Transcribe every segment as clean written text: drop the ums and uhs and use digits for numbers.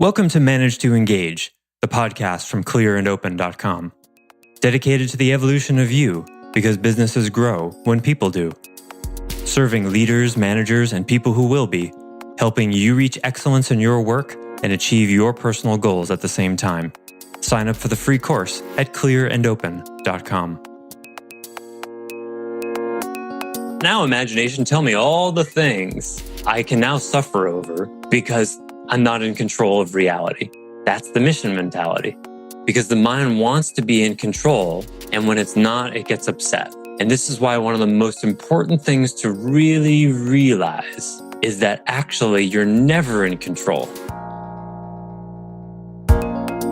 Welcome to Manage to Engage, the podcast from clearandopen.com. Dedicated to the evolution of you, because businesses grow when people do. Serving leaders, managers, and people who will be, helping you reach excellence in your work and achieve your personal goals at the same time. Sign up for the free course at clearandopen.com. Now, imagination, tell me all the things I can now suffer over because I'm not in control of reality. That's the mission mentality. Because the mind wants to be in control, and when it's not, it gets upset. And this is why one of the most important things to really realize is that actually you're never in control.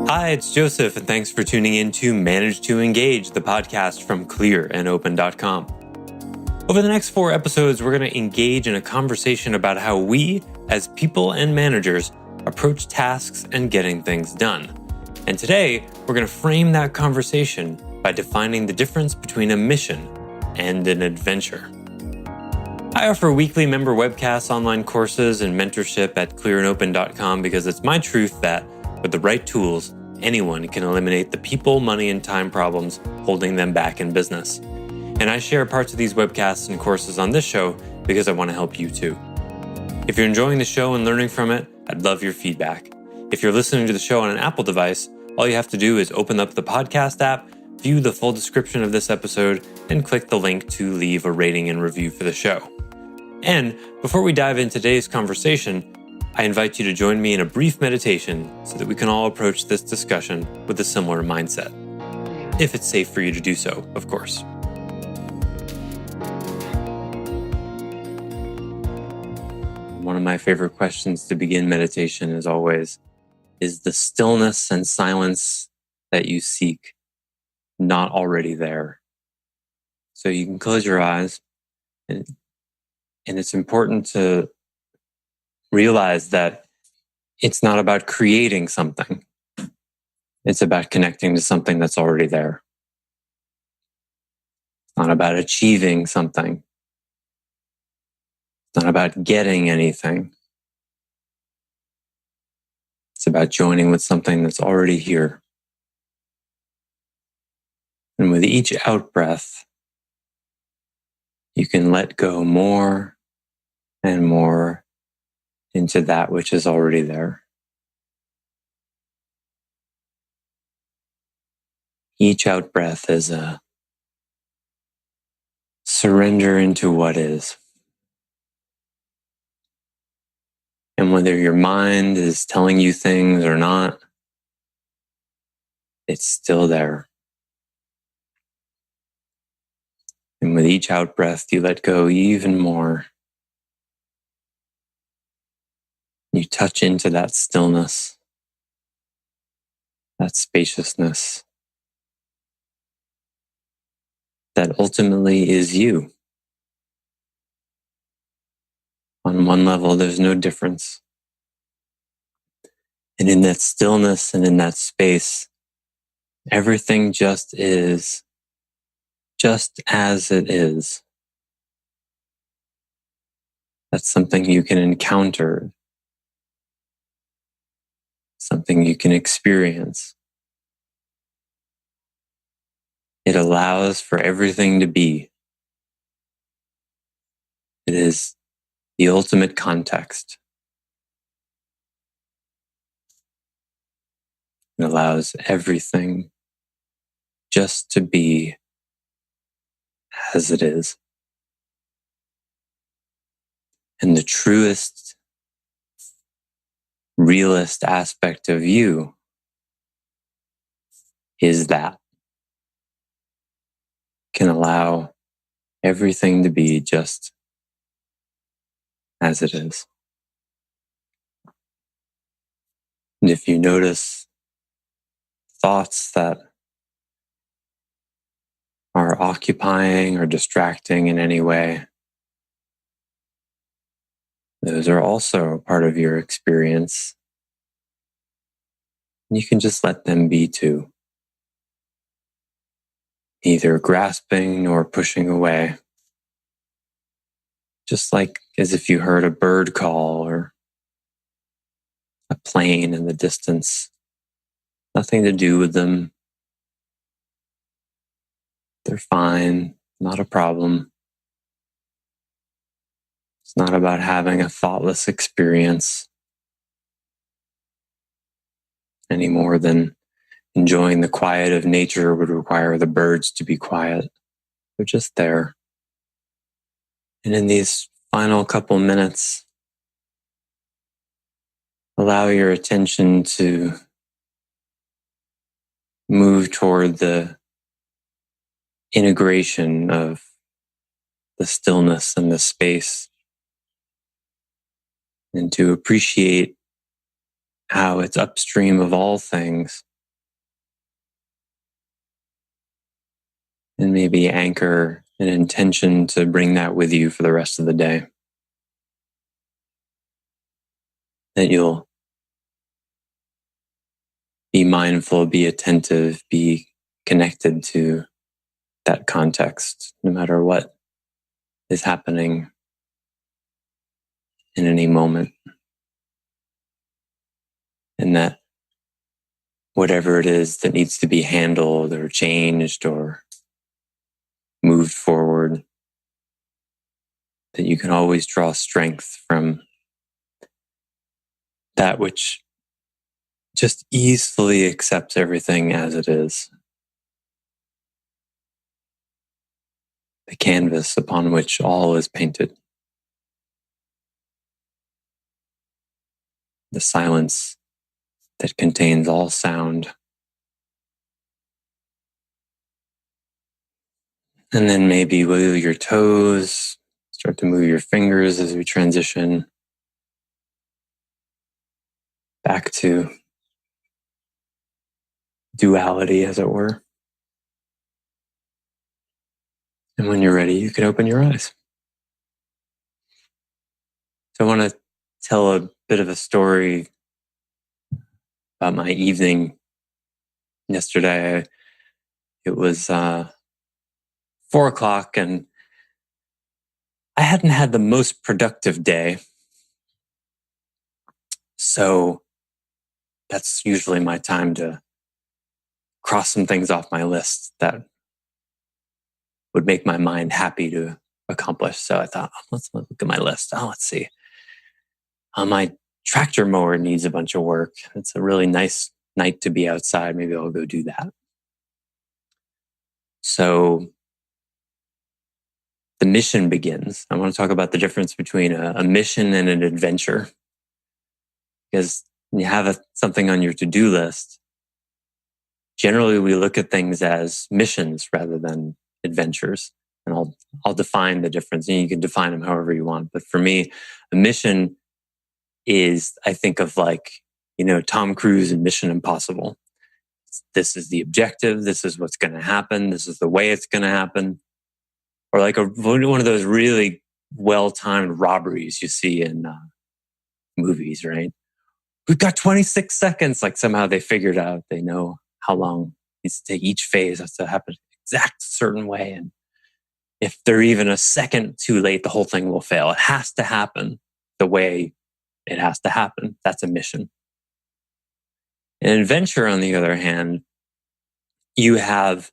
Hi, it's Joseph, and thanks for tuning in to Manage to Engage, the podcast from clearandopen.com. Over the next 4 episodes, we're going to engage in a conversation about how we, as people and managers, approach tasks and getting things done. And today, we're going to frame that conversation by defining the difference between a mission and an adventure. I offer weekly member webcasts, online courses, and mentorship at clearandopen.com because it's my truth that, with the right tools, anyone can eliminate the people, money, and time problems holding them back in business. And I share parts of these webcasts and courses on this show because I want to help you too. If you're enjoying the show and learning from it, I'd love your feedback. If you're listening to the show on an Apple device, all you have to do is open up the podcast app, view the full description of this episode, and click the link to leave a rating and review for the show. And before we dive into today's conversation, I invite you to join me in a brief meditation so that we can all approach this discussion with a similar mindset. If it's safe for you to do so, of course. One of my favorite questions to begin meditation, as always, is the stillness and silence that you seek not already there? So you can close your eyes, and it's important to realize that it's not about creating something. It's about connecting to something that's already there. It's not about achieving something. It's not about getting anything. It's about joining with something that's already here. And with each out-breath, you can let go more and more into that which is already there. Each out-breath is a surrender into what is. And whether your mind is telling you things or not, it's still there. And with each out-breath, you let go even more. You touch into that stillness, that spaciousness, that ultimately is you. On one level, there's no difference. And in that stillness and in that space, everything just is, just as it is. That's something you can encounter, something you can experience. It allows for everything to be. It is the ultimate context. It allows everything just to be as it is. And the truest, realist aspect of you is that can allow everything to be just as it is. And if you notice thoughts that are occupying or distracting in any way, those are also part of your experience. You can just let them be too. Neither grasping nor pushing away. Just like as if you heard a bird call or a plane in the distance. Nothing to do with them. They're fine, not a problem. It's not about having a thoughtless experience any more than enjoying the quiet of nature would require the birds to be quiet. They're just there. And in these final couple minutes, allow your attention to move toward the integration of the stillness and the space, and to appreciate how it's upstream of all things, and maybe anchor an intention to bring that with you for the rest of the day. That you'll be mindful, be attentive, be connected to that context, no matter what is happening in any moment. And that whatever it is that needs to be handled or changed or moved forward, that you can always draw strength from that which just easily accepts everything as it is. The canvas upon which all is painted. The silence that contains all sound. And then maybe wiggle your toes, start to move your fingers as we transition back to duality, as it were. And when you're ready, you can open your eyes. So I want to tell a bit of a story about my evening yesterday. It was 4:00 and I hadn't had the most productive day. So that's usually my time to cross some things off my list that would make my mind happy to accomplish. So I thought, let's look at my list. Let's see. My tractor mower needs a bunch of work. It's a really nice night to be outside. Maybe I'll go do that. So the mission begins. I want to talk about the difference between a mission and an adventure. Because when you have something on your to-do list, generally we look at things as missions rather than adventures. And I'll define the difference, and you can define them however you want. But for me, a mission is, I think of Tom Cruise in Mission Impossible. This is the objective. This is what's going to happen. This is the way it's going to happen. Or like one of those really well-timed robberies you see in movies, right? We've got 26 seconds. Like somehow they figured out, they know how long it needs to take. Each phase has to happen exact certain way. And if they're even a second too late, the whole thing will fail. It has to happen the way it has to happen. That's a mission. An adventure, on the other hand, you have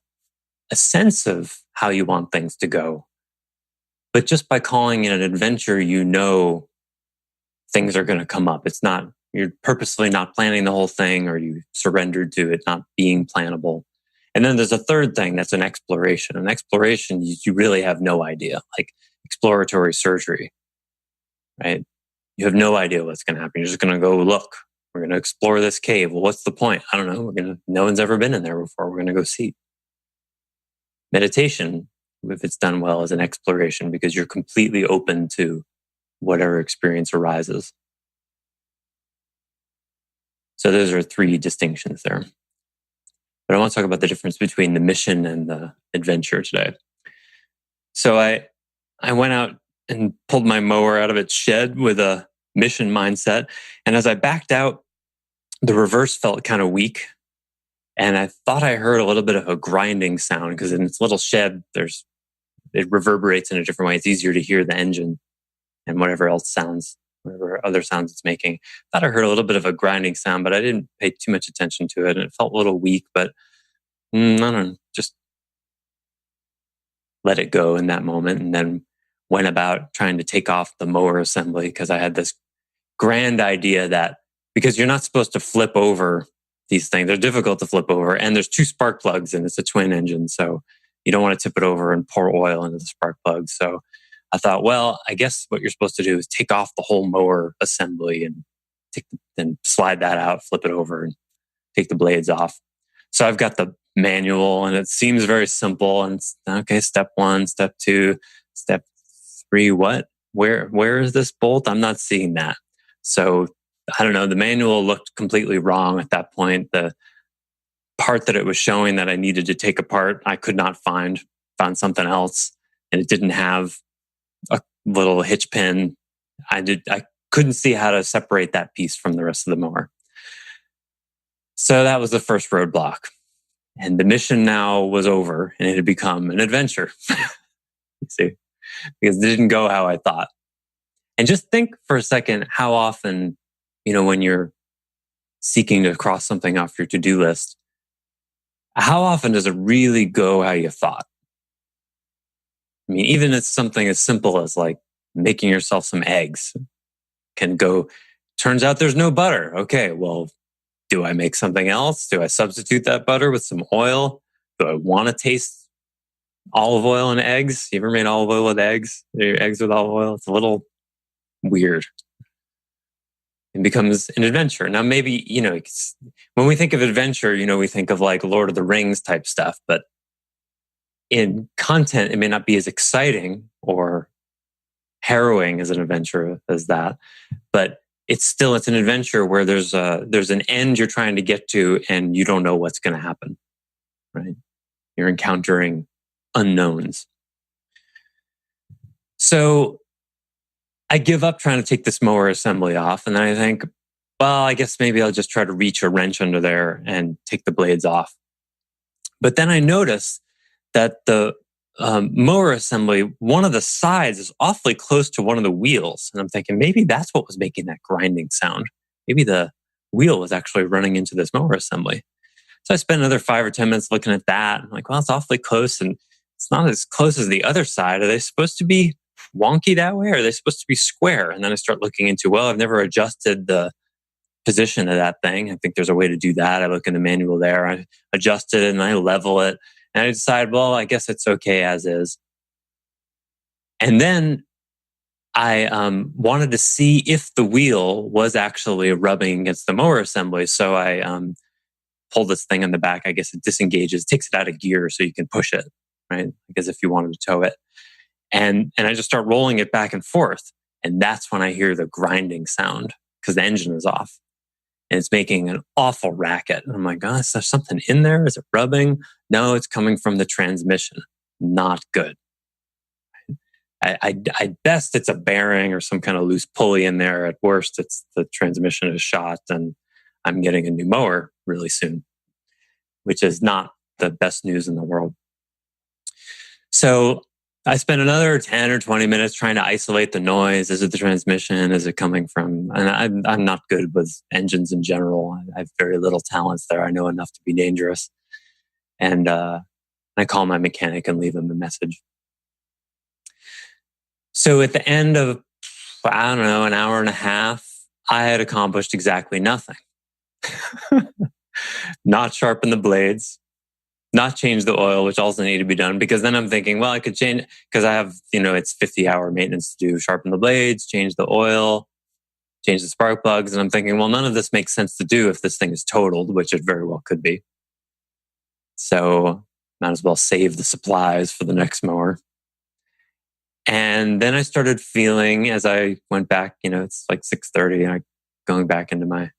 a sense of how you want things to go. But just by calling it an adventure, you know things are going to come up. It's not, you're purposely not planning the whole thing, or you surrendered to it not being plannable. And then there's a third thing that's an exploration. An exploration, you really have no idea, like exploratory surgery, right? You have no idea what's going to happen. You're just going to go look. We're going to explore this cave. Well, what's the point? I don't know. No one's ever been in there before. We're going to go see. Meditation, if it's done well, is an exploration because you're completely open to whatever experience arises. So those are three distinctions there. But I want to talk about the difference between the mission and the adventure today. So I went out and pulled my mower out of its shed with a mission mindset. And as I backed out, the reverse felt kind of weak. And I thought I heard a little bit of a grinding sound because in its little shed, it reverberates in a different way. It's easier to hear the engine and whatever else sounds whatever other sounds it's making. Thought I heard a little bit of a grinding sound, but I didn't pay too much attention to it. And it felt a little weak, but I don't know, just let it go in that moment. And then went about trying to take off the mower assembly because I had this grand idea that because you're not supposed to flip over these things, they're difficult to flip over. And there's two spark plugs and it's a twin engine. So you don't want to tip it over and pour oil into the spark plugs. So I thought, well, I guess what you're supposed to do is take off the whole mower assembly and then slide that out, flip it over and take the blades off. So I've got the manual and it seems very simple. And it's, okay, step 1, step 2, step 3, what? Where is this bolt? I'm not seeing that. So I don't know, the manual looked completely wrong at that point. The part that it was showing that I needed to take apart, I could not found something else. And it didn't have a little hitch pin. I couldn't see how to separate that piece from the rest of the mower. So that was the first roadblock. And the mission now was over and it had become an adventure. You see, because it didn't go how I thought. And just think for a second how often, when you're seeking to cross something off your to-do list, how often does it really go how you thought? I mean, even it's something as simple as like making yourself some eggs can go, turns out there's no butter. Okay, well, do I make something else? Do I substitute that butter with some oil? Do I want to taste olive oil and eggs? You ever made olive oil with eggs? Eggs with olive oil? It's a little weird. It becomes an adventure. Now, maybe, when we think of adventure, we think of like Lord of the Rings type stuff, but in content, it may not be as exciting or harrowing as an adventure as that, but it's an adventure where there's an end you're trying to get to and you don't know what's going to happen, right? You're encountering unknowns. So I give up trying to take this mower assembly off. And then I think, well, I guess maybe I'll just try to reach a wrench under there and take the blades off. But then I notice that the mower assembly, one of the sides is awfully close to one of the wheels. And I'm thinking maybe that's what was making that grinding sound. Maybe the wheel was actually running into this mower assembly. So I spent another 5 or 10 minutes looking at that. I'm like, well, it's awfully close and it's not as close as the other side. Are they supposed to be wonky that way? Or are they supposed to be square? And then I start looking into, well, I've never adjusted the position of that thing. I think there's a way to do that. I look in the manual there, I adjust it and I level it. And I decide, well, I guess it's okay as is. And then I wanted to see if the wheel was actually rubbing against the mower assembly. So I pull this thing in the back. I guess it disengages, takes it out of gear so you can push it, right? Because if you wanted to tow it. And I just start rolling it back and forth. And that's when I hear the grinding sound because the engine is off. And it's making an awful racket. And I'm like, oh, is there something in there? Is it rubbing? No, it's coming from the transmission. Not good. At best, it's a bearing or some kind of loose pulley in there. At worst, it's the transmission is shot and I'm getting a new mower really soon, which is not the best news in the world. So I spent another 10 or 20 minutes trying to isolate the noise. Is it the transmission? Is it coming from... And I'm not good with engines in general. I have very little talents there. I know enough to be dangerous. And I call my mechanic and leave him a message. So at the end of, I don't know, an hour and a half, I had accomplished exactly nothing. Not sharpen the blades, not change the oil, which also needed to be done, because then I'm thinking, well, I could change, because I have, it's 50-hour maintenance to do, sharpen the blades, change the oil, change the spark plugs. And I'm thinking, well, none of this makes sense to do if this thing is totaled, which it very well could be. So might as well save the supplies for the next mower. And then I started feeling, as I went back, it's like 6:30 and I'm going back into my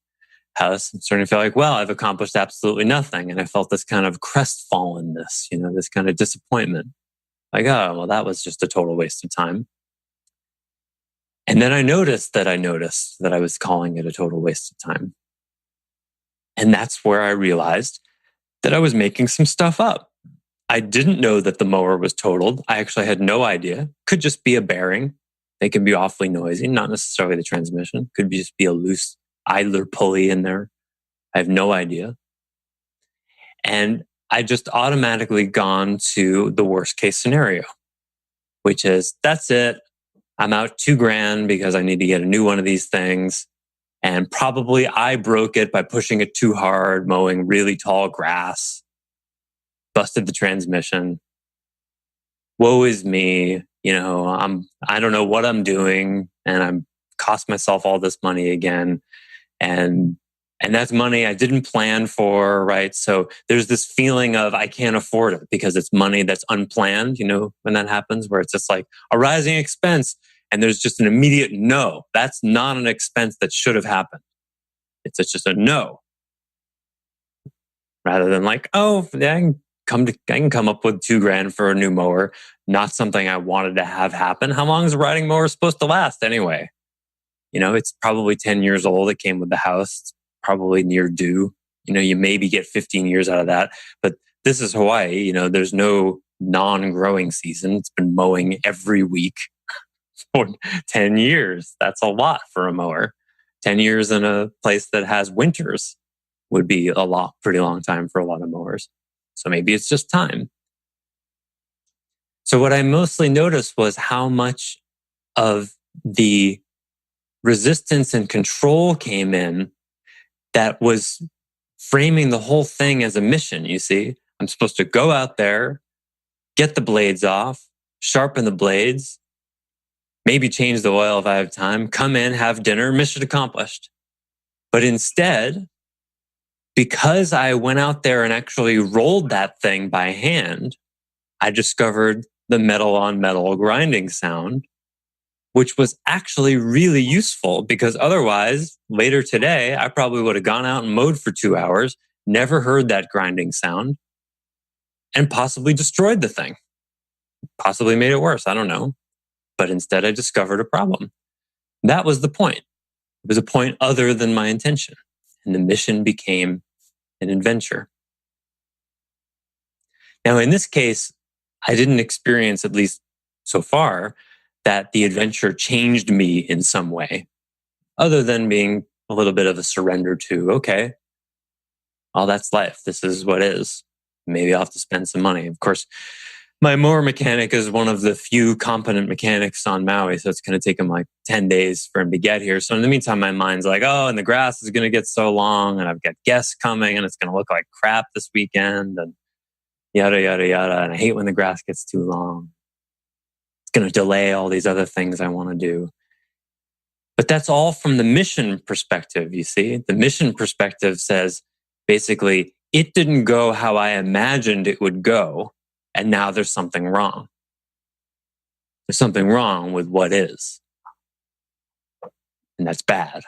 house, I'm starting to feel like, well, I've accomplished absolutely nothing. And I felt this kind of crestfallenness, this kind of disappointment. Like, oh, well, that was just a total waste of time. And then I noticed that I was calling it a total waste of time. And that's where I realized that I was making some stuff up. I didn't know that the mower was totaled. I actually had no idea. Could just be a bearing. They can be awfully noisy, not necessarily the transmission. Could just be a loose idler pulley in there. I have no idea. And I just automatically gone to the worst case scenario, which is that's it. I'm out $2,000 because I need to get a new one of these things. And probably I broke it by pushing it too hard, mowing really tall grass, busted the transmission. Woe is me. I don't know what I'm doing, and I'm cost myself all this money again. And that's money I didn't plan for, right? So there's this feeling of I can't afford it because it's money that's unplanned, when that happens, where it's just like a rising expense and there's just an immediate no. That's not an expense that should have happened. It's just a no. Rather than like, oh, I can come up with $2,000 for a new mower. Not something I wanted to have happen. How long is a riding mower supposed to last anyway? It's probably 10 years old. It came with the house. It's probably near due. You maybe get 15 years out of that. But this is Hawaii. There's no non-growing season. It's been mowing every week for 10 years. That's a lot for a mower. 10 years in a place that has winters would be pretty long time for a lot of mowers. So maybe it's just time. So what I mostly noticed was how much of the resistance and control came in that was framing the whole thing as a mission, you see. I'm supposed to go out there, get the blades off, sharpen the blades, maybe change the oil if I have time, come in, have dinner, mission accomplished. But instead, because I went out there and actually rolled that thing by hand, I discovered the metal on metal grinding sound, which was actually really useful because otherwise, later today, I probably would have gone out and mowed for 2 hours, never heard that grinding sound, and possibly destroyed the thing. Possibly made it worse, I don't know. But instead, I discovered a problem. That was the point. It was a point other than my intention. And the mission became an adventure. Now, in this case, I didn't experience, at least so far, that the adventure changed me in some way, other than being a little bit of a surrender to, okay, well, that's life. This is what is. Maybe I'll have to spend some money. Of course, my mower mechanic is one of the few competent mechanics on Maui, so it's going to take him like 10 days for him to get here. So in the meantime, my mind's like, oh, and the grass is going to get so long, and I've got guests coming, and it's going to look like crap this weekend, and yada, yada, yada. And I hate when the grass gets too long. It's going to delay all these other things I want to do. But that's all from the mission perspective, you see. The mission perspective says, basically, it didn't go how I imagined it would go. And now there's something wrong. There's something wrong with what is. And that's bad.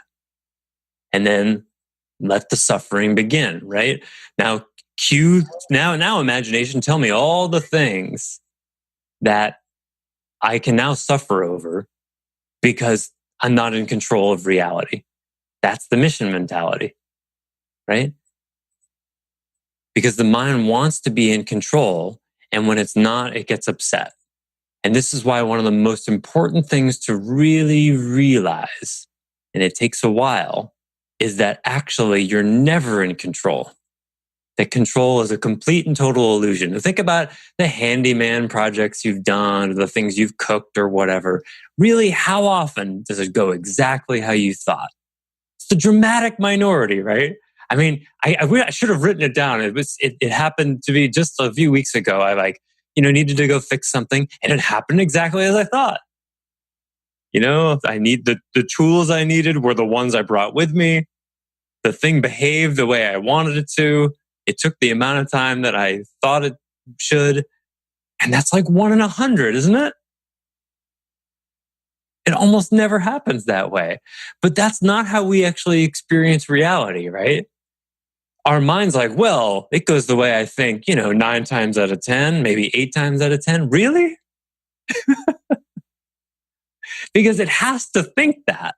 And then let the suffering begin, right? Now, now imagination, tell me all the things that I can now suffer over because I'm not in control of reality. That's the mission mentality, right? Because the mind wants to be in control, and when it's not, it gets upset. And this is why one of the most important things to really realize, and it takes a while, is that actually you're never in control. That control is a complete and total illusion. Think about the handyman projects you've done, the things you've cooked or whatever. Really, how often does it go exactly how you thought? It's the dramatic minority, right? I mean, I should have written it down. It happened to me just a few weeks ago. I needed to go fix something, and it happened exactly as I thought. I need the tools I needed were the ones I brought with me. The thing behaved the way I wanted it to. It took the amount of time that I thought it should. And that's like 1 in 100, isn't it? It almost never happens that way. But that's not how we actually experience reality, right? Our mind's like, well, it goes the way I think, 9 times out of 10, maybe 8 times out of 10. Really? Because it has to think that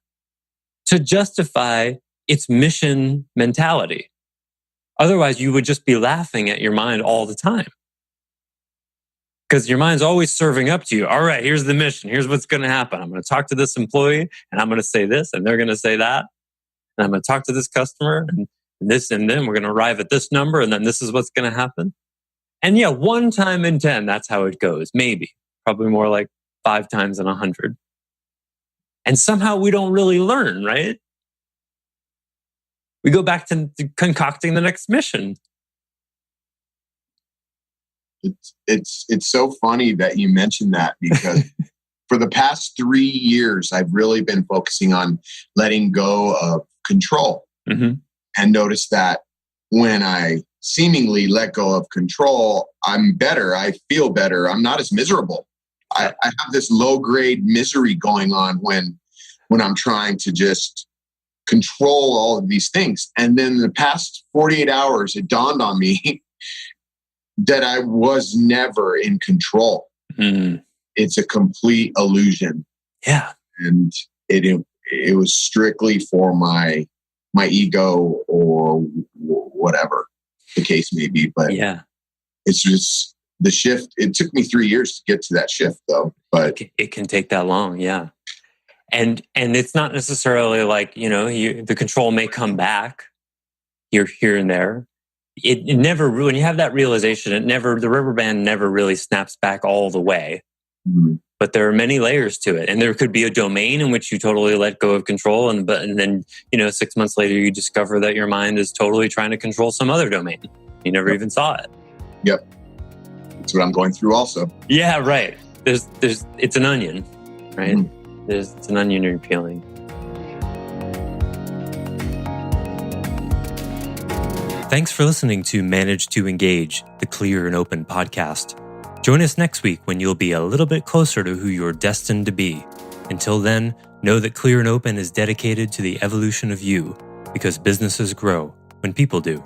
to justify its mission mentality. Otherwise, you would just be laughing at your mind all the time. Because your mind's always serving up to you. All right, here's the mission. Here's what's going to happen. I'm going to talk to this employee and I'm going to say this and they're going to say that. And I'm going to talk to this customer and this, and then we're going to arrive at this number and then this is what's going to happen. And yeah, 1 time in 10, that's how it goes. Maybe. Probably more like 5 times in 100. And somehow we don't really learn, right? We go back to concocting the next mission. It's so funny that you mentioned that, because for the past 3 years, I've really been focusing on letting go of control, and noticed that when I seemingly let go of control, I'm better. I feel better. I'm not as miserable. I have this low grade misery going on when I'm trying to just control all of these things. And then the past 48 hours, it dawned on me that I was never in control. It's a complete illusion. Yeah. And it was strictly for my ego or whatever the case may be. But yeah, it's just the shift. It took me 3 years to get to that shift though, but it can take that long. Yeah. And it's not necessarily like, the control may come back here and there. It never, when you have that realization, the rubber band never really snaps back all the way. But there are many layers to it. And there could be a domain in which you totally let go of control. And then, 6 months later, you discover that your mind is totally trying to control some other domain. You never even saw it. Yep. That's what I'm going through also. Yeah, right. It's an onion, right? It's an onion you're peeling. Thanks for listening to Manage to Engage, the Clear and Open podcast. Join us next week when you'll be a little bit closer to who you're destined to be. Until then, know that Clear and Open is dedicated to the evolution of you, because businesses grow when people do.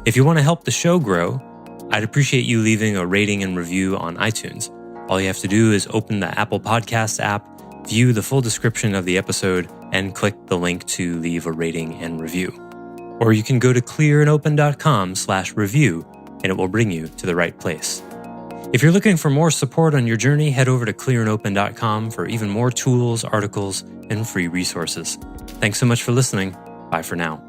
If you want to help the show grow, I'd appreciate you leaving a rating and review on iTunes. All you have to do is open the Apple Podcasts app, view the full description of the episode, and click the link to leave a rating and review. Or you can go to clearandopen.com/review and it will bring you to the right place. If you're looking for more support on your journey, head over to clearandopen.com for even more tools, articles, and free resources. Thanks so much for listening. Bye for now.